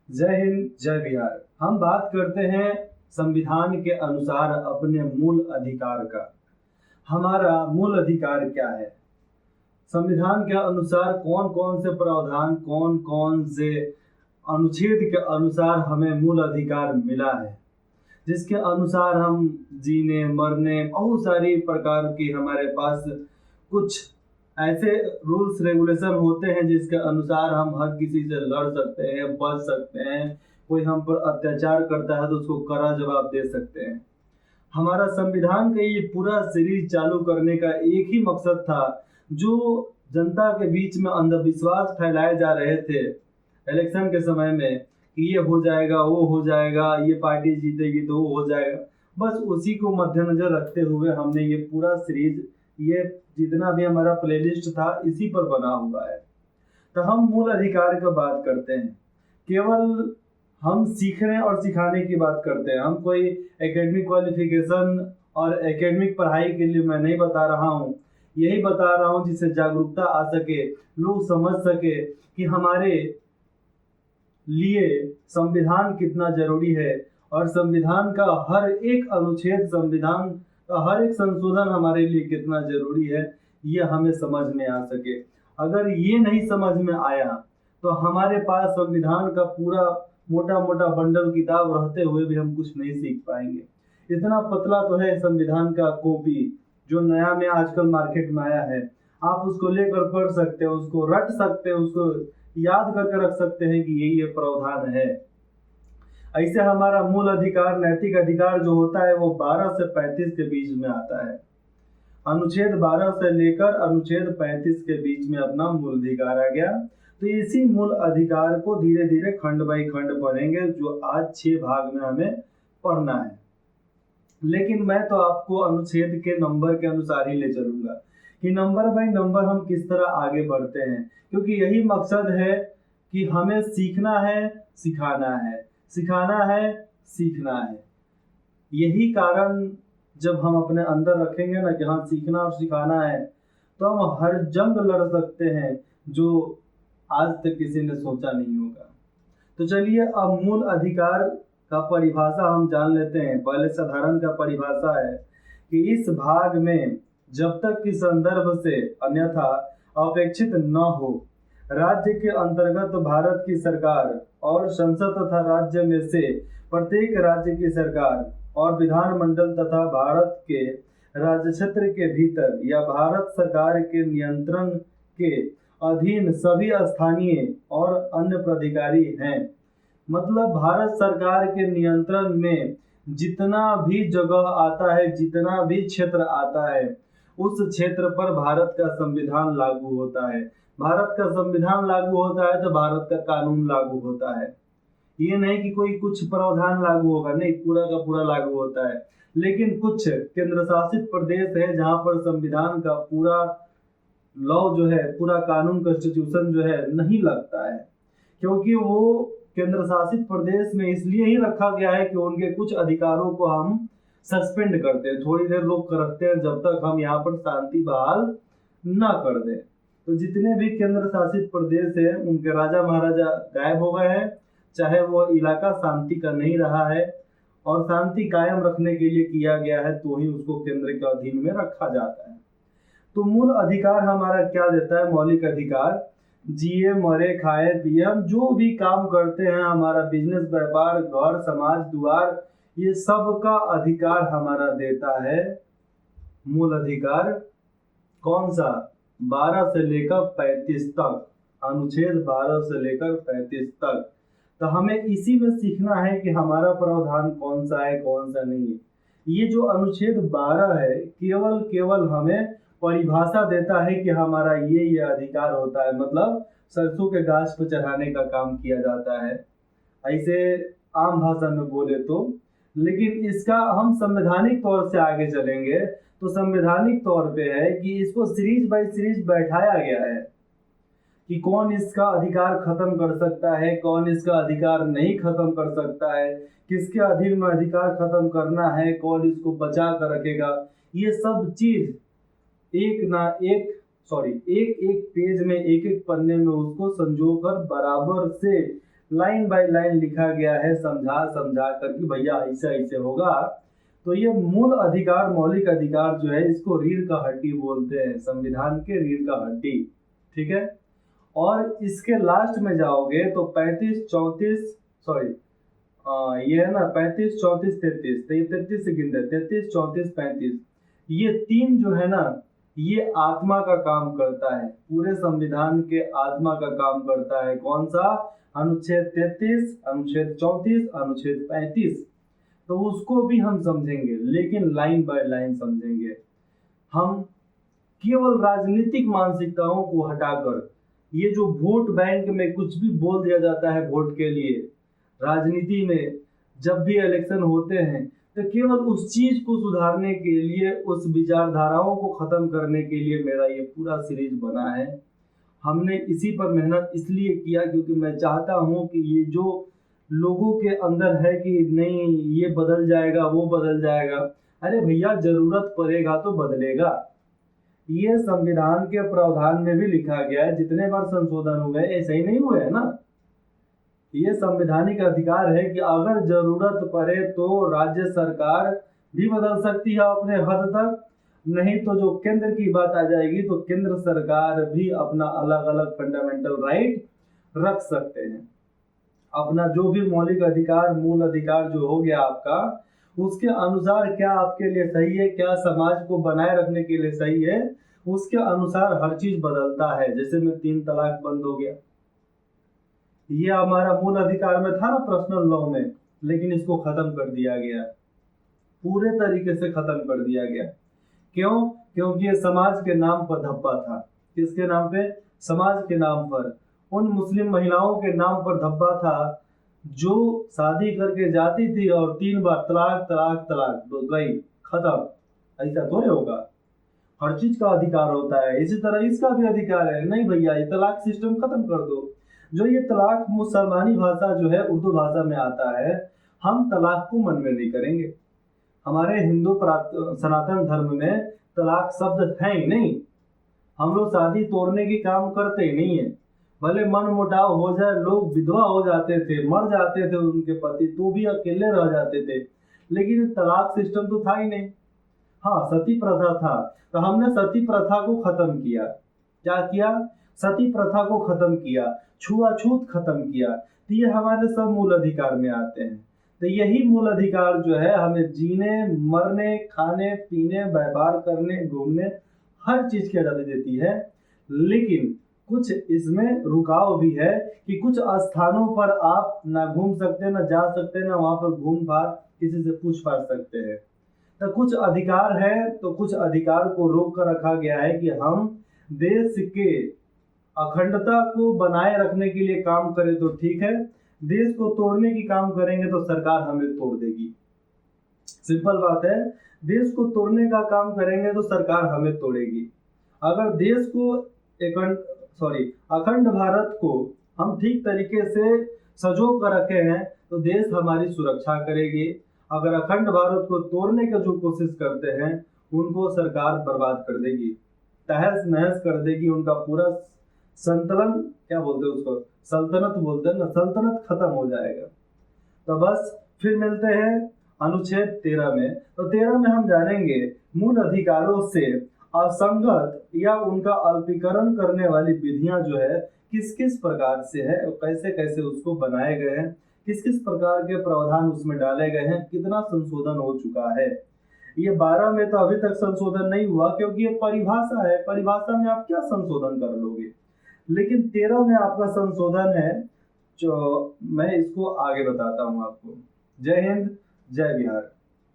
जय हिंद, जय बिहार। हम बात करते हैं संविधान के अनुसार अपने मूल अधिकार का। हमारा मूल अधिकार क्या है? संविधान के अनुसार कौन कौन से प्रावधान, कौन कौन से अनुच्छेद के अनुसार हमें मूल अधिकार मिला है, जिसके अनुसार हम जीने मरने बहुत सारी प्रकार की हमारे पास कुछ ऐसे रूल्स रेगुलेशन होते हैं जिसके अनुसार हम हर किसी से लड़ सकते हैं, बच सकते हैं। कोई हम पर अत्याचार करता है तो उसको कड़ा जवाब दे सकते हैं। हमारा संविधान का ये पूरा सीरीज चालू करने का एक ही मकसद था, जो जनता के बीच में अंधविश्वास फैलाए जा रहे थे इलेक्शन के समय में कि ये हो जाएगा, वो हो जाएगा, ये पार्टी जीतेगी तो वो हो जाएगा। बस उसी को मद्देनजर रखते हुए हमने ये पूरा सीरीज, ये जितना भी हमारा प्लेलिस्ट था इसी पर बना हुआ है। तो हम मूल अधिकार की बात करते हैं, केवल हम सीखने और सिखाने की बात करते हैं। हम कोई एकेडमिक क्वालिफिकेशन और एकेडमिक पढ़ाई के लिए मैं नहीं बता रहा हूँ, यही बता रहा हूँ जिससे जागरूकता आ सके, लोग समझ सके कि हमारे लिए संविधान कितना जरूरी है और संविधान का हर एक अनुच्छेद, संविधान का हर एक संशोधन हमारे लिए कितना जरूरी है, ये हमें समझ में आ सके। अगर ये नहीं समझ में आया तो हमारे पास संविधान का पूरा मोटा मोटा बंडल किताब रहते हुए भी हम कुछ नहीं सीख पाएंगे। इतना पतला तो है संविधान का कॉपी, जो नया में आजकल मार्केट में आया है। आप उसको लेकर पढ़ सकते हैं, उसको रट सकते हैं, उसको याद करके रख सकते हैं कि ये प्रावधान है। ऐसे हमारा मूल अधिकार, नैतिक अधिकार जो होता है वो 12 से 35 के बीच में आता है। अनुच्छेद 12 से लेकर अनुच्छेद 35 के बीच में अपना मूल अधिकार आ गया। तो इसी मूल अधिकार को धीरे धीरे खंड बाई खंड पढ़ेंगे, जो आज 6 भाग में हमें पढ़ना है। लेकिन मैं तो आपको अनुच्छेद के नंबर के अनुसार ही ले चलूंगा कि नंबर बाई नंबर हम किस तरह आगे बढ़ते हैं, क्योंकि यही मकसद है कि हमें सीखना है, सिखाना है, सिखाना है, सीखना है। यही कारण जब हम अपने अंदर रखेंगे ना कि हाँ सीखना और सिखाना है, तो हम हर जंग लड़ सकते हैं जो आज तक किसी ने सोचा नहीं होगा। तो चलिए अब मूल अधिकार का परिभाषा हम जान लेते हैं। पहले साधारण का परिभाषा है कि इस भाग में जब तक कि संदर्भ से अन्यथा अपेक्षित न हो, राज्य के अंतर्गत भारत की सरकार और संसद तथा राज्य में से प्रत्येक राज्य की सरकार और विधानमंडल तथा भारत के राज्य क्षेत्र के भीतर या भारत सरकार के नियंत्रण के अधीन सभी स्थानीय और अन्य प्राधिकारी हैं। मतलब भारत सरकार के नियंत्रण में जितना भी जगह आता है, जितना भी क्षेत्र आता है, उस क्षेत्र पर भारत का संविधान लागू होता है। भारत का संविधान लागू होता है तो भारत का कानून लागू होता है। ये नहीं कि कोई कुछ प्रावधान लागू होगा, नहीं, पूरा का पूरा लागू होता है। लेकिन कुछ केंद्र शासित प्रदेश है जहां पर संविधान का पूरा लॉ जो है, पूरा कानून, कॉन्स्टिट्यूशन जो है नहीं लगता है, क्योंकि वो केंद्र शासित प्रदेश में इसलिए ही रखा गया है कि उनके कुछ अधिकारों को हम सस्पेंड करते हैं, थोड़ी देर लोग रखते हैं जब तक हम यहाँ पर शांति बहाल ना कर दें। तो जितने भी केंद्र शासित प्रदेश है उनके राजा महाराजा गायब हो गए हैं, चाहे वो इलाका शांति का नहीं रहा है और शांति कायम रखने के लिए किया गया है तो ही उसको केंद्र के अधीन में रखा जाता है। तो मूल अधिकार हमारा क्या देता है? मौलिक अधिकार, जिए मरे खाए पिए, हम जो भी काम करते हैं, हमारा बिजनेस, व्यापार, घर, समाज, द्वार, ये सब का अधिकार हमारा देता है मूल अधिकार। कौन सा? 12 से लेकर 35 तक, अनुच्छेद 12 से लेकर 35 तक। तो हमें इसी में सीखना है कि हमारा प्रावधान कौन सा है, कौन सा नहीं है। ये जो अनुच्छेद 12 है केवल केवल हमें परिभाषा देता है कि हमारा ये अधिकार होता है। मतलब सरसों के गाछ पर चढ़ाने का काम किया जाता है, ऐसे आम भाषा में बोले तो। लेकिन इसका हम संवैधानिक तौर से आगे चलेंगे तो संवैधानिक तौर पे है कि इसको सीरीज बाय सीरीज बैठाया गया है कि कौन इसका अधिकार खत्म कर सकता है, कौन इसका अधिकार नहीं खत्म कर सकता है, किसके अधीन में अधिकार खत्म करना है, कौन इसको बचा कर रखेगा। ये सब चीज एक एक पेज में, एक एक पन्ने में उसको संजोकर बराबर से लाइन बाय लाइन लिखा गया है, समझा समझा कर कि भैया ऐसे ऐसे होगा। तो ये मूल अधिकार, मौलिक अधिकार जो है, इसको रीढ़ का हड्डी बोलते हैं, संविधान के रीढ़ का हड्डी। ठीक है। और इसके लास्ट में जाओगे तो 35, 34, सॉरी ये है ना 35, 34, 33, तो ये 33 से गिनते हैं, 33, 34, 35, ये तीन जो है ना, ये आत्मा का काम करता है, पूरे संविधान के आत्मा का काम करता है। कौन सा? अनुच्छेद 33, अनुच्छेद 34, अनुच्छेद 35। तो उसको भी हम समझेंगे, लेकिन लाइन बाय लाइन समझेंगे। हम केवल राजनीतिक मानसिकताओं को हटाकर, ये जो वोट बैंक में कुछ भी बोल दिया जाता है वोट के लिए, राजनीति में जब भी इलेक्शन होते हैं, तो केवल उस चीज को सुधारने के लिए, उस विचारधाराओं को खत्म करने के लिए मेरा ये पूरा सीरीज बना है। हमने इसी पर मेहनत इसलिए किया क्योंकि मैं चाहता हूं कि ये जो लोगों के अंदर है कि नहीं ये बदल जाएगा, वो बदल जाएगा, अरे भैया जरूरत पड़ेगा तो बदलेगा। ये संविधान के प्रावधान में भी लिखा गया है, जितने बार संशोधन हुए ऐसे ही नहीं हुए है ना। ये संवैधानिक अधिकार है कि अगर जरूरत पड़े तो राज्य सरकार भी बदल सकती है अपने हद तक, नहीं तो जो केंद्र की बात आ जाएगी तो केंद्र सरकार भी अपना अलग अलग फंडामेंटल राइट रख सकते हैं। अपना जो भी मौलिक अधिकार, मूल अधिकार जो हो गया आपका, उसके अनुसार क्या आपके लिए सही है, क्या समाज को बनाए रखने के लिए सही है, उसके अनुसार हर चीज बदलता है। जैसे में 3 तलाक बंद हो गया, ये हमारा मूल अधिकार में था ना पर्सनल लॉ में, लेकिन इसको खत्म कर दिया गया, पूरे तरीके से खत्म कर दिया गया। क्यों? क्योंकि ये समाज के नाम पर धब्बा था। किसके नाम पे? समाज के नाम पर, उन मुस्लिम महिलाओं के नाम पर धब्बा था जो शादी करके जाती थी और 3 बार तलाक तलाक तलाक गई, खत्म। ऐसा थोड़े होगा, हर चीज का अधिकार होता है। इसी तरह इसका भी अधिकार है, नहीं भैया ये तलाक सिस्टम खत्म कर दो। जो ये तलाक मुसलमानी भाषा जो है, उर्दू भाषा में आता है, हम तलाक को मन में नहीं करेंगे। हमारे हिंदू सनातन धर्म में तलाक शब्द है ही नहीं। हम लोग शादी तोड़ने की काम करते ही नहीं है। भले मन मुटाव हो जाए, लोग विधवा हो जाते थे, मर जाते थे उनके पति, तो भी अकेले रह जाते थे, लेकिन तलाक सिस्टम तो था ही नहीं। हाँ, सती प्रथा था, तो हमने सती प्रथा को खत्म किया। क्या किया? सती प्रथा को खत्म किया, छुआछूत खत्म किया। तो ये हमारे सब मूल अधिकार में आते हैं। तो यही मूल अधिकार जो है हमें जीने, मरने, खाने, पीने, व्यापार करने, घूमने, हर चीज की आजादी देती है। लेकिन कुछ इसमें रुकाव भी है कि कुछ स्थानों पर आप ना घूम सकते, ना जा सकते, ना वहां पर घूम फार किसी से पूछ पाछ सकते हैं। तो कुछ अधिकार है, तो कुछ अधिकार को रोक कर रखा गया है कि हम देश के अखंडता को बनाए रखने के लिए काम करें तो ठीक है, देश को तोड़ने की काम करेंगे तो सरकार हमें तोड़ देगी। सिंपल बात है, देश को तोड़ने का काम करेंगे तो सरकार हमें तोड़ेगी। अगर देश को अखंड भारत को हम ठीक तरीके से सजो कर रखे हैं तो देश हमारी सुरक्षा करेगी। अगर अखंड भारत को तोड़ने की जो कोशिश करते हैं उनको सरकार बर्बाद कर देगी, तहस नहस कर देगी, उनका पूरा संतुलन, क्या बोलते हैं उसको, सल्तनत बोलते हैं ना, सल्तनत खत्म हो जाएगा। तो बस फिर मिलते हैं अनुच्छेद 13 में। तो 13 में हम जानेंगे मूल अधिकारों से असंगत या उनका अल्पीकरण करने वाली विधियां जो है किस किस प्रकार से है, कैसे कैसे उसको बनाए गए हैं, किस किस प्रकार के प्रावधान उसमें डाले गए हैं, कितना संशोधन हो चुका है। ये 12 में तो अभी तक संशोधन नहीं हुआ क्योंकि ये परिभाषा है, परिभाषा में आप क्या संशोधन कर लोगे, लेकिन 13 में आपका संशोधन है जो मैं इसको आगे बताता हूँ आपको। जय हिंद, जय बिहार।